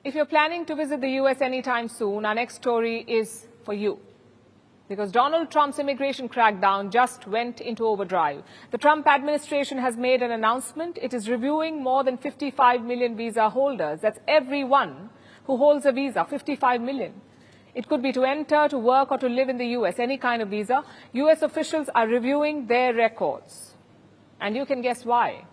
If you're planning to visit the US anytime soon, our next story is for you. Because Donald Trump's immigration crackdown just went into overdrive. The Trump administration has made an announcement. It is reviewing more than 55 million visa holders. That's everyone who holds a visa, 55 million. It could be to enter, to work, or to live in the US, any kind of visa. US officials are reviewing their records. And you can guess why.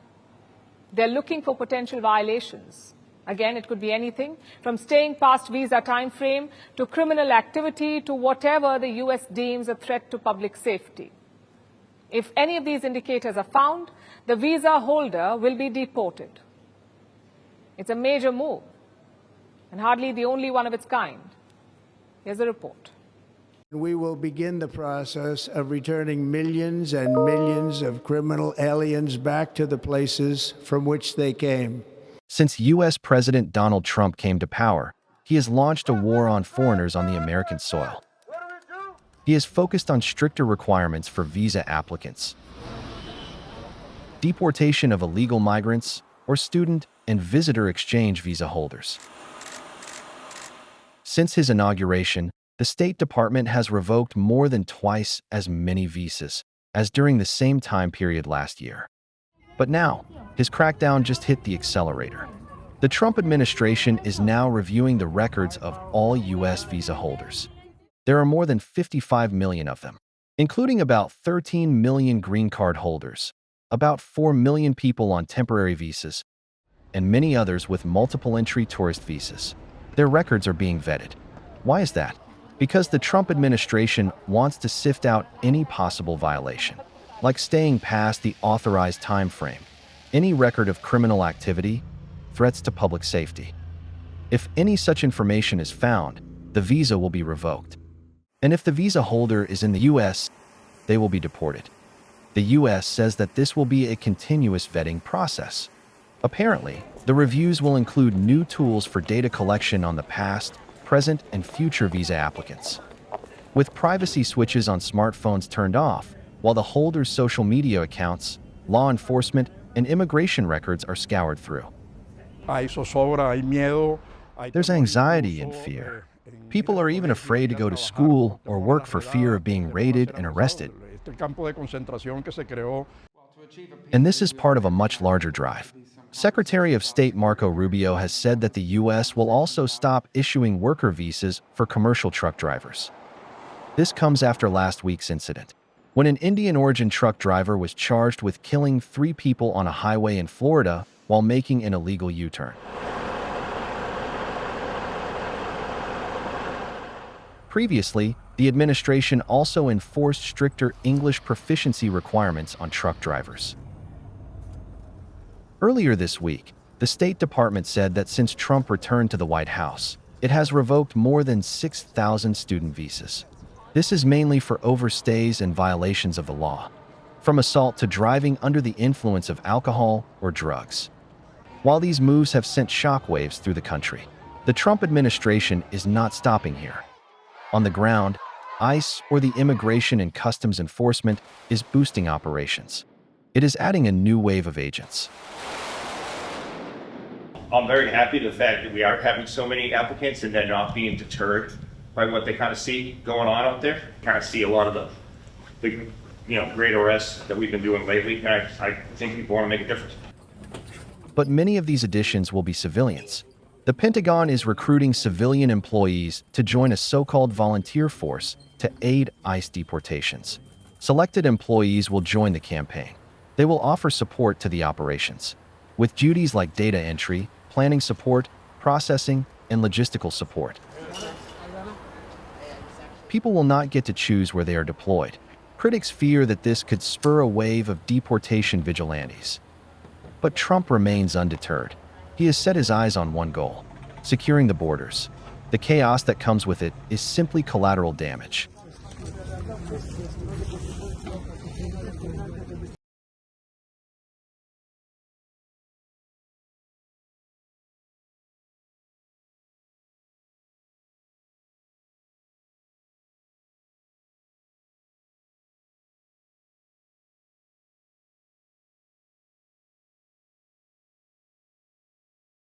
They're looking for potential violations. Again, it could be anything from staying past visa time frame to criminal activity to whatever the US deems a threat to public safety. If any of these indicators are found, the visa holder will be deported. It's a major move and hardly the only one of its kind. Here's a report. We will begin the process of returning millions and millions of criminal aliens back to the places from which they came. Since U.S. President Donald Trump came to power, he has launched a war on foreigners on the American soil. He has focused on stricter requirements for visa applicants, deportation of illegal migrants, or student and visitor exchange visa holders. Since his inauguration, the State Department has revoked more than twice as many visas as during the same time period last year. But now, his crackdown just hit the accelerator. The Trump administration is now reviewing the records of all U.S. visa holders. There are more than 55 million of them, including about 13 million green card holders, about 4 million people on temporary visas, and many others with multiple entry tourist visas. Their records are being vetted. Why is that? Because the Trump administration wants to sift out any possible violation, like staying past the authorized time frame, any record of criminal activity, threats to public safety. If any such information is found, the visa will be revoked. And if the visa holder is in the U.S., they will be deported. The U.S. says that this will be a continuous vetting process. Apparently, the reviews will include new tools for data collection on the past, present, and future visa applicants. With privacy switches on smartphones turned off, while the holder's social media accounts, law enforcement, and immigration records are scoured through. There's anxiety and fear. People are even afraid to go to school or work for fear of being raided and arrested. And this is part of a much larger drive. Secretary of State Marco Rubio has said that the U.S. will also stop issuing worker visas for commercial truck drivers. This comes after last week's incident, when an Indian-origin truck driver was charged with killing 3 people on a highway in Florida while making an illegal U-turn. Previously, the administration also enforced stricter English proficiency requirements on truck drivers. Earlier this week, the State Department said that since Trump returned to the White House, it has revoked more than 6,000 student visas. This is mainly for overstays and violations of the law, from assault to driving under the influence of alcohol or drugs. While these moves have sent shockwaves through the country, the Trump administration is not stopping here. On the ground, ICE, or the Immigration and Customs Enforcement, is boosting operations. It is adding a new wave of agents. I'm very happy to the fact that we are having so many applicants and they're not being deterred by what they kind of see going on out there. Kind of see a lot of the great arrests that we've been doing lately. And I think people want to make a difference. But many of these additions will be civilians. The Pentagon is recruiting civilian employees to join a so-called volunteer force to aid ICE deportations. Selected employees will join the campaign. They will offer support to the operations, with duties like data entry, planning support, processing, and logistical support. People will not get to choose where they are deployed. Critics fear that this could spur a wave of deportation vigilantes. But Trump remains undeterred. He has set his eyes on one goal: securing the borders. The chaos that comes with it is simply collateral damage.